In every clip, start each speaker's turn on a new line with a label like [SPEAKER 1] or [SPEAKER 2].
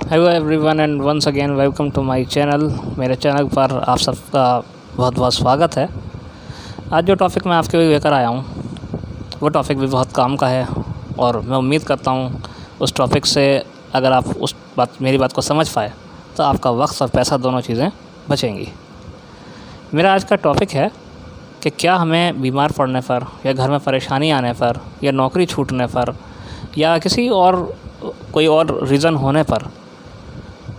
[SPEAKER 1] Hello everyone and once again welcome to my channel. मेरे channel पर आप सबका बहुत बहुत स्वागत है। आज जो टॉपिक मैं आपके लिए लेकर आया हूँ वो टॉपिक भी बहुत काम का है और मैं उम्मीद करता हूँ उस टॉपिक से अगर आप मेरी बात को समझ पाए तो आपका वक्त और पैसा दोनों चीज़ें बचेंगी। मेरा आज का टॉपिक है कि क्या हमें बीमार पड़ने पर या घर में परेशानी आने पर या नौकरी छूटने पर या किसी और कोई और रीज़न होने पर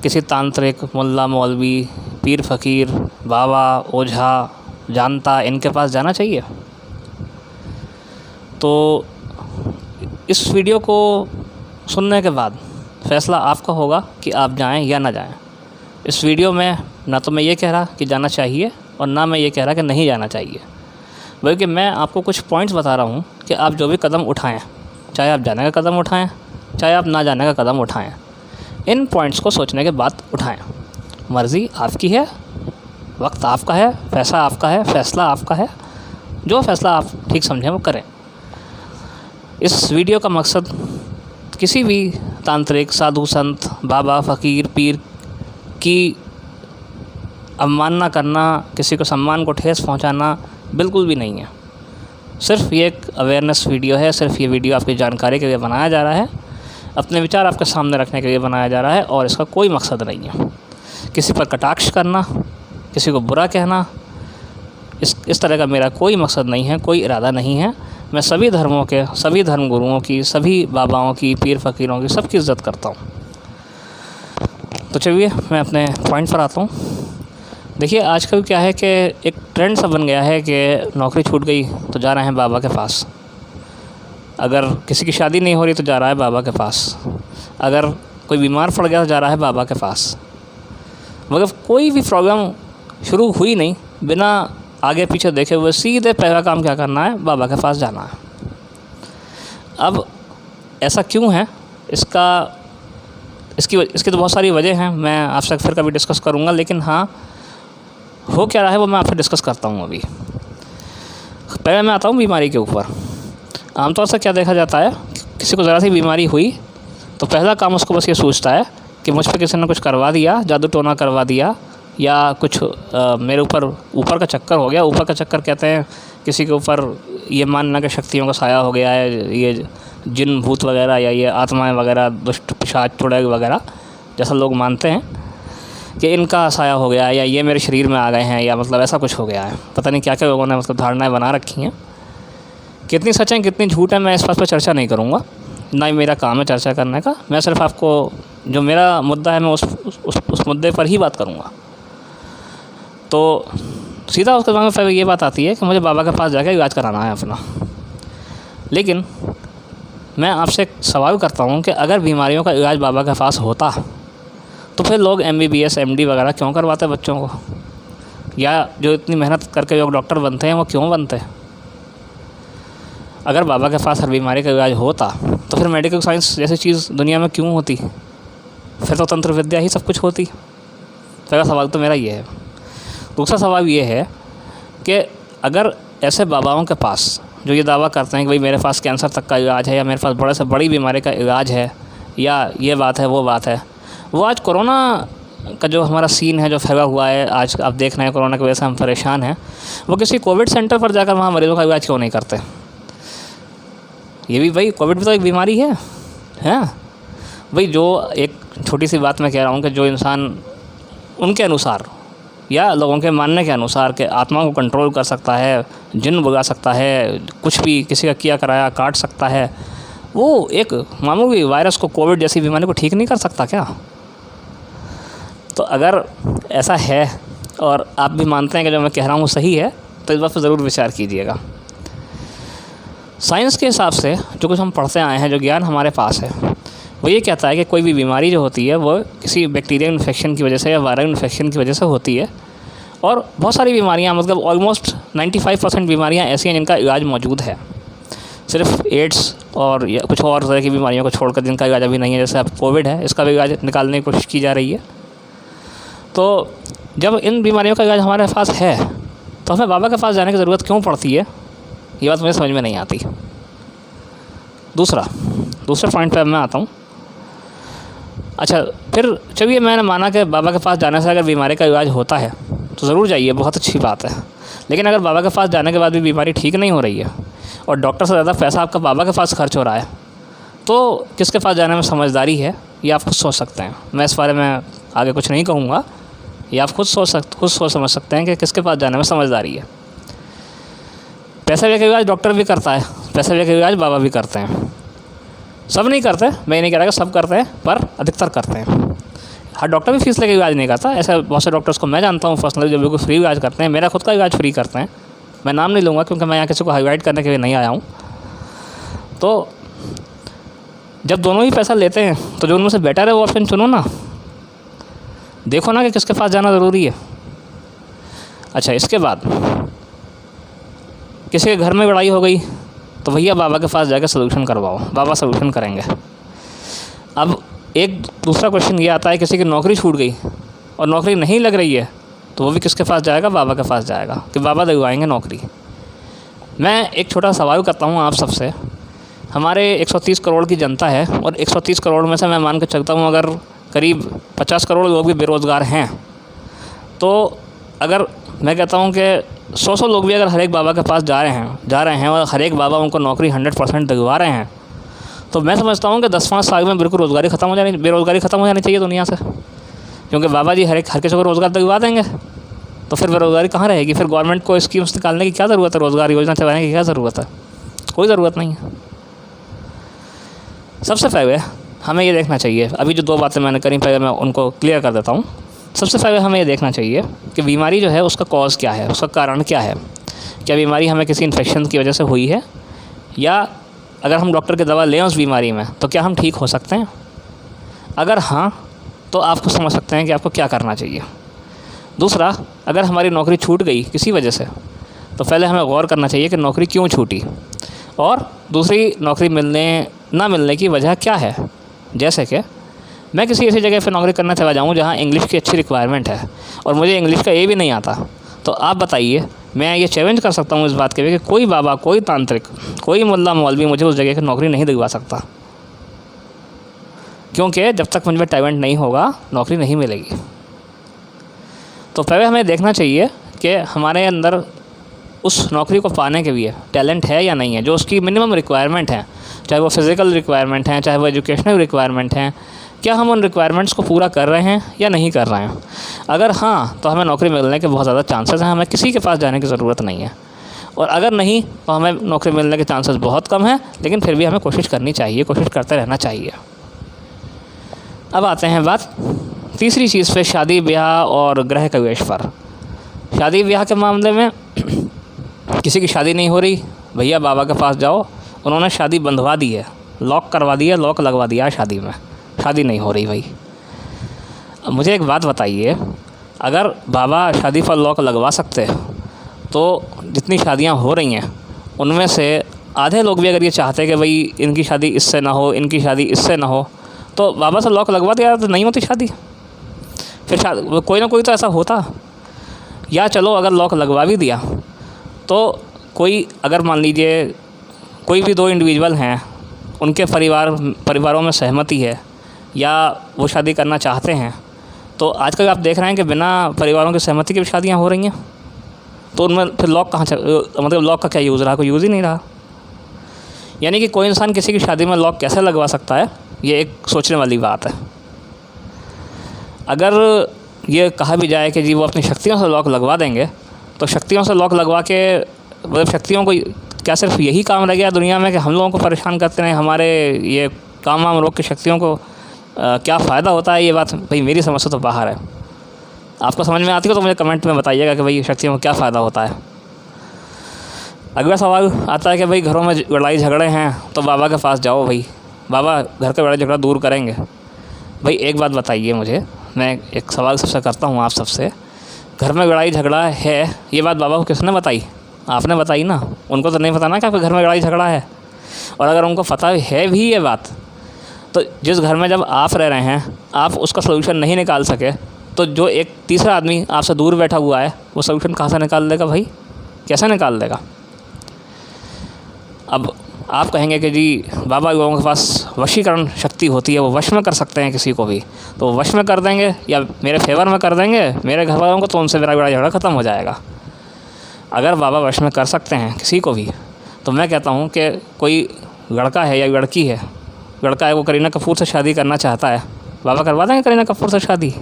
[SPEAKER 1] किसी तांत्रिक, मुल्ला, मौलवी, पीर फ़कीर, बाबा, ओझा, जानता इनके पास जाना चाहिए। तो इस वीडियो को सुनने के बाद फ़ैसला आपका होगा कि आप जाएं या ना जाएं। इस वीडियो में ना तो मैं ये कह रहा कि जाना चाहिए और ना मैं ये कह रहा कि नहीं जाना चाहिए, बल्कि मैं आपको कुछ पॉइंट्स बता रहा हूँ कि आप जो भी कदम उठाएं, चाहे आप जाने का कदम उठाएं, चाहे आप ना जाने का कदम उठाएं, इन पॉइंट्स को सोचने के बाद उठाएं। मर्ज़ी आपकी है, वक्त आपका है, पैसा आपका है, फ़ैसला आपका है। जो फ़ैसला आप ठीक समझें वो करें। इस वीडियो का मकसद किसी भी तांत्रिक, साधु, संत, बाबा, फ़कीर, पीर की अवमानना करना, किसी को सम्मान को ठेस पहुंचाना बिल्कुल भी नहीं है। सिर्फ ये एक अवेयरनेस वीडियो है। सिर्फ ये वीडियो आपकी जानकारी के लिए बनाया जा रहा है, अपने विचार आपके सामने रखने के लिए बनाया जा रहा है और इसका कोई मकसद नहीं है किसी पर कटाक्ष करना, किसी को बुरा कहना। इस तरह का मेरा कोई मकसद नहीं है, कोई इरादा नहीं है। मैं सभी धर्मों के, सभी धर्मगुरुओं की, सभी बाबाओं की, पीर फ़कीरों की, सबकी इज़्ज़त करता हूँ। तो चलिए मैं अपने पॉइंट पर आता हूँ। देखिए, आजकल क्या है कि एक ट्रेंड सा बन गया है कि नौकरी छूट गई तो जा रहे हैं बाबा के पास, अगर किसी की शादी नहीं हो रही तो जा रहा है बाबा के पास, अगर कोई बीमार पड़ गया तो जा रहा है बाबा के पास। मगर कोई भी प्रॉब्लम शुरू हुई नहीं, बिना आगे पीछे देखे हुए सीधे पहला काम क्या करना है, बाबा के पास जाना है। अब ऐसा क्यों है, इसकी तो बहुत सारी वजह हैं, मैं आपसे फिर कभी डिस्कस करूँगा। लेकिन हाँ, हो क्या रहा है वो मैं आपसे डिस्कस करता हूँ। अभी पहले मैं आता हूँ बीमारी के ऊपर। आमतौर से क्या देखा जाता है, किसी को ज़रा सी बीमारी हुई तो पहला काम उसको बस ये सोचता है कि मुझ पर किसी ने कुछ करवा दिया, जादू टोना करवा दिया, या कुछ मेरे ऊपर का चक्कर हो गया। ऊपर का चक्कर कहते हैं किसी के ऊपर ये मानना कि शक्तियों का साया हो गया है, ये जिन भूत वगैरह या ये आत्माएं वगैरह, दुष्ट पिशाच चुड़ैल वगैरह जैसा लोग मानते हैं कि इनका साया हो गया है, या ये मेरे शरीर में आ गए हैं, या मतलब ऐसा कुछ हो गया है। पता नहीं क्या क्या लोगों ने मतलब धारणाएँ बना रखी हैं। कितनी सच हैं कितनी झूठ है मैं इस बात पर चर्चा नहीं करूँगा, ना ही मेरा काम है चर्चा करने का। मैं सिर्फ आपको जो मेरा मुद्दा है मैं उस मुद्दे पर ही बात करूँगा। तो सीधा उसके दिमाग में पहले ये बात आती है कि मुझे बाबा के पास जाकर इलाज कराना है अपना। लेकिन मैं आपसे एक सवाल करता हूँ कि अगर बीमारियों का इलाज बाबा के पास होता तो फिर लोग MBBS MD वगैरह क्यों करवाते बच्चों को, या जो इतनी मेहनत करके लोग डॉक्टर बनते हैं वो क्यों बनते हैं? अगर बाबा के पास हर बीमारी का इलाज होता तो फिर मेडिकल साइंस जैसी चीज़ दुनिया में क्यों होती? फिर तो तंत्र विद्या ही सब कुछ होती। पहला सवाल तो मेरा ये है। दूसरा सवाल ये है कि अगर ऐसे बाबाओं के पास जो ये दावा करते हैं कि भाई मेरे पास कैंसर तक का इलाज है, या मेरे पास बड़े से बड़ी बीमारी का इलाज है, या ये बात है वो बात है, वो आज कोरोना का जो हमारा सीन है जो फैला हुआ है, आज आप देख रहे हैं कोरोना की वजह से हम परेशान हैं, वो किसी कोविड सेंटर पर जाकर वहाँ मरीजों का इलाज क्यों नहीं करते? ये भी भाई कोविड भी तो एक बीमारी है भाई। जो एक छोटी सी बात मैं कह रहा हूँ कि जो इंसान उनके अनुसार या लोगों के मानने के अनुसार के आत्माओं को कंट्रोल कर सकता है, जिन्न भगा सकता है, कुछ भी किसी का किया कराया काट सकता है, वो एक मामूली वायरस को, कोविड जैसी बीमारी को ठीक नहीं कर सकता क्या? तो अगर ऐसा है और आप भी मानते हैं कि जो मैं कह रहा हूँ सही है, तो इस बात पर ज़रूर विचार कीजिएगा। साइंस के हिसाब से जो कुछ हम पढ़ते आए हैं, जो ज्ञान हमारे पास है, वो ये कहता है कि कोई भी बीमारी जो होती है वो किसी बैक्टीरियल इन्फेक्शन की वजह से या वायरल इन्फेक्शन की वजह से होती है। और बहुत सारी बीमारियां, मतलब ऑलमोस्ट 95% बीमारियां ऐसी हैं जिनका इलाज मौजूद है। सिर्फ एड्स और या कुछ और तरह की बीमारियों को छोड़कर जिनका इलाज अभी नहीं है, जैसे अब कोविड है, इसका भी इलाज निकालने की कोशिश की जा रही है। तो जब इन बीमारियों का इलाज हमारे पास है तो हमें बाबा के पास जाने की ज़रूरत क्यों पड़ती है, ये बात मुझे समझ में नहीं आती। दूसरे पॉइंट पर मैं आता हूँ। अच्छा, फिर चलिए मैंने माना कि बाबा के पास जाने से अगर बीमारी का इलाज होता है तो ज़रूर जाइए, बहुत अच्छी बात है। लेकिन अगर बाबा के पास जाने के बाद भी बीमारी ठीक नहीं हो रही है और डॉक्टर से ज़्यादा पैसा आपका बाबा के पास खर्च हो रहा है, तो किसके पास जाने में समझदारी है, ये आप खुद सोच सकते हैं। मैं इस बारे में आगे कुछ नहीं कहूँगा, ये आप खुद सोच समझ सकते हैं कि किसके पास जाने में समझदारी है। पैसा लेके इलाज डॉक्टर भी करता है, पैसा लेके इलाज बाबा भी करते हैं। सब नहीं करते, मैं ये नहीं कह रहा कि सब करते हैं, पर अधिकतर करते हैं। हर डॉक्टर भी फीस लेके इलाज नहीं करता। ऐसे बहुत से डॉक्टर्स को मैं जानता हूँ पर्सनली, जो बिल्कुल फ्री इलाज करते हैं। मेरा खुद का इलाज फ्री करते हैं, मैं नाम नहीं लूँगा क्योंकि मैं यहाँ किसी को हाईलाइट करने के लिए नहीं आया हूँ। तो जब दोनों ही पैसा लेते हैं तो जो उनमें से बेटर है वो ऑप्शन चुनो ना, देखो ना कि किसके पास जाना ज़रूरी है। अच्छा, इसके बाद किसी के घर में लड़ाई हो गई तो भैया बाबा के पास जाकर सलूशन करवाओ, बाबा सलूशन करेंगे। अब एक दूसरा क्वेश्चन ये आता है, किसी की नौकरी छूट गई और नौकरी नहीं लग रही है तो वो भी किसके पास जाएगा? बाबा के पास जाएगा कि बाबा दिलवाएंगे नौकरी। मैं एक छोटा सवाल करता हूँ आप सबसे। हमारे 130 करोड़ की जनता है और 130 करोड़ में से मैं मान के चलता हूँ अगर करीब 50 करोड़ लोग भी बेरोज़गार हैं, तो अगर मैं कहता हूँ कि 100 लोग भी अगर हर एक बाबा के पास जा रहे हैं और हर एक बाबा उनको नौकरी 100% दिलवा रहे हैं, तो मैं समझता हूँ कि 10-5 साल में बिल्कुल बेरोज़गारी ख़त्म हो जानी चाहिए दुनिया से। क्योंकि बाबा जी हर किसी को रोज़गार दिलवा देंगे तो फिर बेरोज़गारी कहाँ रहेगी? फिर गवर्नमेंट को स्कीम्स निकालने की क्या ज़रूरत है? रोज़गार योजना चलाने की क्या ज़रूरत है? कोई ज़रूरत नहीं है। सबसे पहले हमें ये देखना चाहिए, अभी जो 2 बातें मैंने करी पहले मैं उनको क्लियर कर देता हूँ। सबसे पहले हमें ये देखना चाहिए कि बीमारी जो है उसका कॉज़ क्या है, उसका कारण क्या है। क्या बीमारी हमें किसी इन्फेक्शन की वजह से हुई है, या अगर हम डॉक्टर की दवा लें उस बीमारी में तो क्या हम ठीक हो सकते हैं? अगर हाँ, तो आप खुद समझ सकते हैं कि आपको क्या करना चाहिए। दूसरा, अगर हमारी नौकरी छूट गई किसी वजह से तो पहले हमें गौर करना चाहिए कि नौकरी क्यों छूटी, और दूसरी नौकरी ना मिलने की वजह क्या है। जैसे कि मैं किसी ऐसी जगह पर नौकरी करना चला जाऊँ जहाँ इंग्लिश की अच्छी रिक्वायरमेंट है और मुझे इंग्लिश का ये भी नहीं आता, तो आप बताइए, मैं ये चैलेंज कर सकता हूँ इस बात के लिए कि कोई बाबा, कोई तांत्रिक, कोई मुल्ला मौलवी मुझे उस जगह की नौकरी नहीं दिलवा सकता, क्योंकि जब तक मुझ में टैलेंट नहीं होगा नौकरी नहीं मिलेगी। तो पहले हमें देखना चाहिए कि हमारे अंदर उस नौकरी को पाने के लिए टैलेंट है या नहीं है, जो उसकी मिनिमम रिक्वायरमेंट है, चाहे वो फिज़िकल रिक्वायरमेंट हैं, चाहे वो एजुकेशनल रिक्वायरमेंट हैं, क्या हम उन रिक्वायरमेंट्स को पूरा कर रहे हैं या नहीं कर रहे हैं। अगर हाँ, तो हमें नौकरी मिलने के बहुत ज़्यादा चांसेस हैं, हमें किसी के पास जाने की ज़रूरत नहीं है। और अगर नहीं, तो हमें नौकरी मिलने के चांसेस बहुत कम हैं, लेकिन फिर भी हमें कोशिश करनी चाहिए, कोशिश करते रहना चाहिए। अब आते हैं बात तीसरी चीज़ पे, शादी ब्याह और गृह प्रवेश पर। शादी ब्याह के मामले में किसी की शादी नहीं हो रही, भैया बाबा के पास जाओ, उन्होंने शादी बंधवा दी है, लॉक करवा दिया, लॉक लगवा दिया है शादी में, शादी नहीं हो रही भाई। अब मुझे एक बात बताइए, अगर बाबा शादी पर लॉक लगवा सकते तो जितनी शादियां हो रही हैं उनमें से आधे लोग भी अगर ये चाहते कि भाई इनकी शादी इससे ना हो, इनकी शादी इससे ना हो, तो बाबा से लॉक लगवा दिया तो नहीं होती शादी। फिर कोई ना कोई तो ऐसा होता। या चलो अगर लॉक लगवा भी दिया तो कोई, अगर मान लीजिए कोई भी 2 इंडिविजुअल हैं, उनके परिवारों में सहमति है या वो शादी करना चाहते हैं, तो आजकल आप देख रहे हैं कि बिना परिवारों की सहमति की भी शादियाँ हो रही हैं, तो उनमें फिर लॉक कहाँ मतलब लॉक का क्या यूज़ रहा? कोई यूज़ ही नहीं रहा। यानी कि कोई इंसान किसी की शादी में लॉक कैसे लगवा सकता है, ये एक सोचने वाली बात है। अगर ये कहा भी जाए कि जी वो अपनी शक्तियों से लॉक लगवा देंगे, तो शक्तियों से लॉक लगवा के मतलब शक्तियों को क्या सिर्फ यही काम रह गया दुनिया में कि हम लोगों को परेशान करते हैं, हमारे ये काम वाम रोक के शक्तियों को क्या फ़ायदा होता है? ये बात भाई मेरी समझ से तो बाहर है। आपको समझ में आती हो तो मुझे कमेंट में बताइएगा कि भाई शक्तियों को क्या फ़ायदा होता है। अगला सवाल आता है कि भाई घरों में लड़ाई झगड़े हैं तो बाबा के पास जाओ, भाई बाबा घर का लड़ाई झगड़ा दूर करेंगे। भाई एक बात बताइए मुझे, मैं एक सवाल सबसे करता हूँ आप सबसे, घर में लड़ाई झगड़ा है, ये बात बाबा को किसने बताई? आपने बताई ना। उनको तो नहीं पता ना कि आपके घर में लड़ाई झगड़ा है। और अगर उनको पता है भी ये बात, तो जिस घर में जब आप रह रहे हैं आप उसका सलूशन नहीं निकाल सके, तो जो एक तीसरा आदमी आपसे दूर बैठा हुआ है वो सलूशन कहाँ से निकाल देगा भाई? कैसे निकाल देगा? अब आप कहेंगे कि जी बाबा लोगों के पास वशीकरण शक्ति होती है, वो वश में कर सकते हैं किसी को भी, तो वश में कर देंगे या मेरे फेवर में कर देंगे मेरे घर वालों को, तो उनसे मेरा बड़ा झगड़ा ख़त्म हो जाएगा। अगर बाबा वश में कर सकते हैं किसी को भी, तो मैं कहता हूँ कि कोई लड़का है या लड़की है, लड़का है वो करीना कपूर से शादी करना चाहता है, बाबा करवा देंगे करीना कपूर से शादी।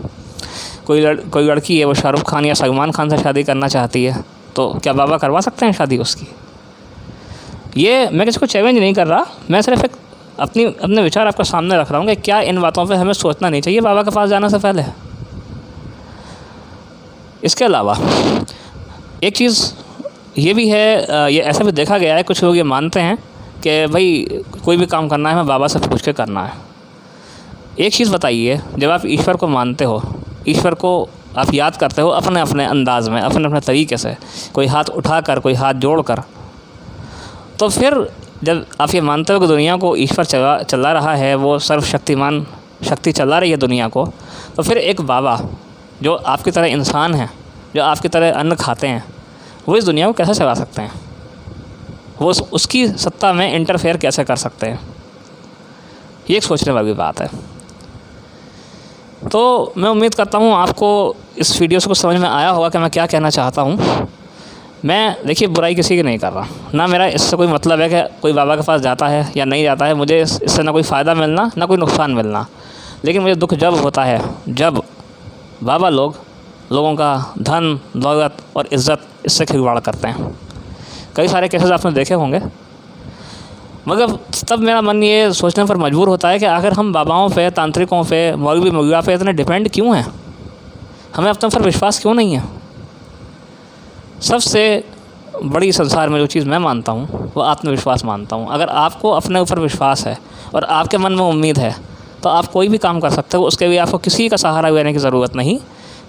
[SPEAKER 1] कोई लड़की है वो शाहरुख खान या सलमान खान से शादी करना चाहती है, तो क्या बाबा करवा सकते हैं शादी उसकी? ये मैं किसी को चैलेंज नहीं कर रहा, मैं सिर्फ एक अपने विचार आपके सामने रख रहा हूँ कि क्या इन बातों पे हमें सोचना नहीं चाहिए बाबा के पास जाने से पहले। इसके अलावा एक चीज़ ये भी है, ये ऐसा भी देखा गया है, कुछ लोग ये मानते हैं कि भाई कोई भी काम करना है हमें बाबा से पूछ के करना है। एक चीज़ बताइए, जब आप ईश्वर को मानते हो, ईश्वर को आप याद करते हो अपने अपने अंदाज़ में, अपने अपने तरीके से, कोई हाथ उठाकर, कोई हाथ जोड़कर, तो फिर जब आप ये मानते हो कि दुनिया को ईश्वर चला रहा है, वो सर्वशक्तिमान शक्ति चला रही है दुनिया को, तो फिर एक बाबा जो आपकी तरह इंसान हैं, जो आपकी तरह अन्न खाते हैं, वो इस दुनिया को कैसे चला सकते हैं? वो उसकी सत्ता में इंटरफेयर कैसे कर सकते हैं? ये एक सोचने वाली बात है। तो मैं उम्मीद करता हूँ आपको इस वीडियो से कुछ समझ में आया होगा कि मैं क्या कहना चाहता हूँ। मैं देखिए बुराई किसी की नहीं कर रहा, ना मेरा इससे कोई मतलब है कि कोई बाबा के पास जाता है या नहीं जाता है, मुझे इससे ना कोई फ़ायदा मिलना ना कोई नुकसान मिलना। लेकिन मुझे दुख जब होता है जब बाबा लोगों का धन दौलत और इज़्ज़त इससे खिलवाड़ करते हैं। कई सारे केसेस आपने देखे होंगे, मगर तब मेरा मन ये सोचने पर मजबूर होता है कि आखिर हम बाबाओं पे, तांत्रिकों पे, मौलवी मौलविया पे इतने डिपेंड क्यों हैं? हमें अपने पर विश्वास क्यों नहीं है? सबसे बड़ी संसार में जो चीज़ मैं मानता हूँ वो आत्मविश्वास मानता हूँ। अगर आपको अपने ऊपर विश्वास है और आपके मन में उम्मीद है, तो आप कोई भी काम कर सकते हो, उसके लिए आपको किसी का सहारा लेने की ज़रूरत नहीं।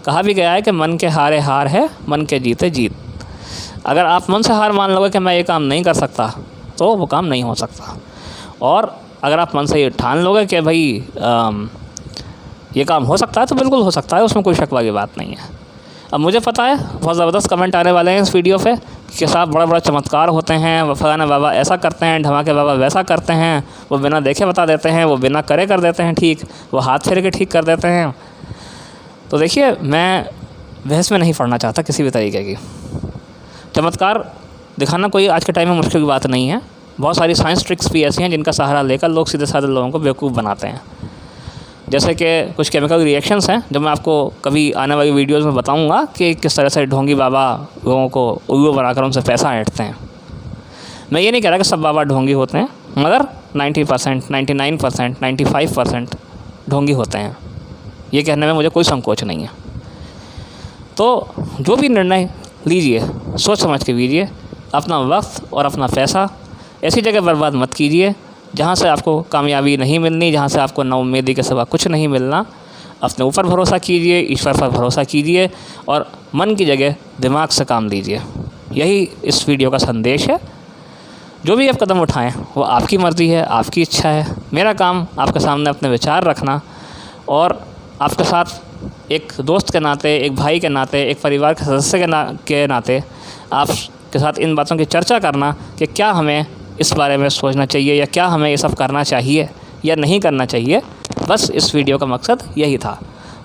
[SPEAKER 1] कहा भी गया है कि मन के हारे हार है, मन के जीते जीत। अगर आप मन से हार मान लोगे कि मैं ये काम नहीं कर सकता, तो वो काम नहीं हो सकता। और अगर आप मन से ये ठान लोगे कि भाई ये काम हो सकता है, तो बिल्कुल हो सकता है, उसमें कोई शक वाली बात नहीं है। अब मुझे पता है बहुत ज़बरदस्त कमेंट आने वाले हैं इस वीडियो पे कि साहब बड़ा बड़ा चमत्कार होते हैं, वो फलाना बाबा ऐसा करते हैं, ढमाके बाबा वैसा करते हैं, वो बिना देखे बता देते हैं, वो बिना करे कर देते हैं ठीक, वो हाथ फेर के ठीक कर देते हैं। तो देखिए, मैं बहस में नहीं पढ़ना चाहता किसी भी तरीके की। चमत्कार दिखाना कोई आज के टाइम में मुश्किल की बात नहीं है। बहुत सारी साइंस ट्रिक्स भी ऐसी हैं जिनका सहारा लेकर लोग सीधे साधे लोगों को बेवकूफ़ बनाते हैं। जैसे कि कुछ केमिकल रिएक्शंस हैं जो मैं आपको कभी आने वाली वीडियोस में बताऊंगा कि किस तरह से ढोंगी बाबा लोगों को उल्लू बनाकर उनसे पैसा ऐंठते हैं। मैं ये नहीं कह रहा कि सब बाबा ढोंगी होते हैं, मगर 90%, 99%, 95% ढोंगी होते हैं। ये कहने में मुझे कोई संकोच नहीं है। तो जो भी निर्णय लीजिए सोच समझ के लीजिए। अपना वक्त और अपना पैसा ऐसी जगह बर्बाद मत कीजिए जहाँ से आपको कामयाबी नहीं मिलनी, जहाँ से आपको नाउम्मीदी के सिवा कुछ नहीं मिलना। अपने ऊपर भरोसा कीजिए, ईश्वर पर भरोसा कीजिए और मन की जगह दिमाग से काम लीजिए। यही इस वीडियो का संदेश है। जो भी आप कदम उठाएं वो आपकी मर्ज़ी है, आपकी इच्छा है। मेरा काम आपके सामने अपने विचार रखना और आपके साथ एक दोस्त के नाते, एक भाई के नाते, एक परिवार के सदस्य के नाते आपके साथ इन बातों की चर्चा करना कि क्या हमें इस बारे में सोचना चाहिए या क्या हमें ये सब करना चाहिए या नहीं करना चाहिए। बस इस वीडियो का मकसद यही था।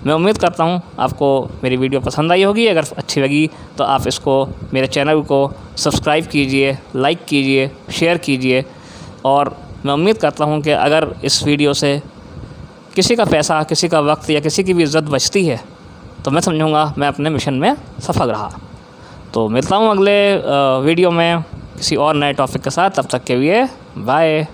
[SPEAKER 1] मैं उम्मीद करता हूँ आपको मेरी वीडियो पसंद आई होगी। अगर अच्छी लगी तो आप इसको, मेरे चैनल को सब्सक्राइब कीजिए, लाइक कीजिए, शेयर कीजिए। और मैं उम्मीद करता हूँ कि अगर इस वीडियो से किसी का पैसा, किसी का वक्त या किसी की भी इज़्ज़त बचती है तो मैं समझूँगा मैं अपने मिशन में सफल रहा। तो मिलता हूँ अगले वीडियो में किसी और नए टॉपिक के साथ। तब तक के लिए बाय।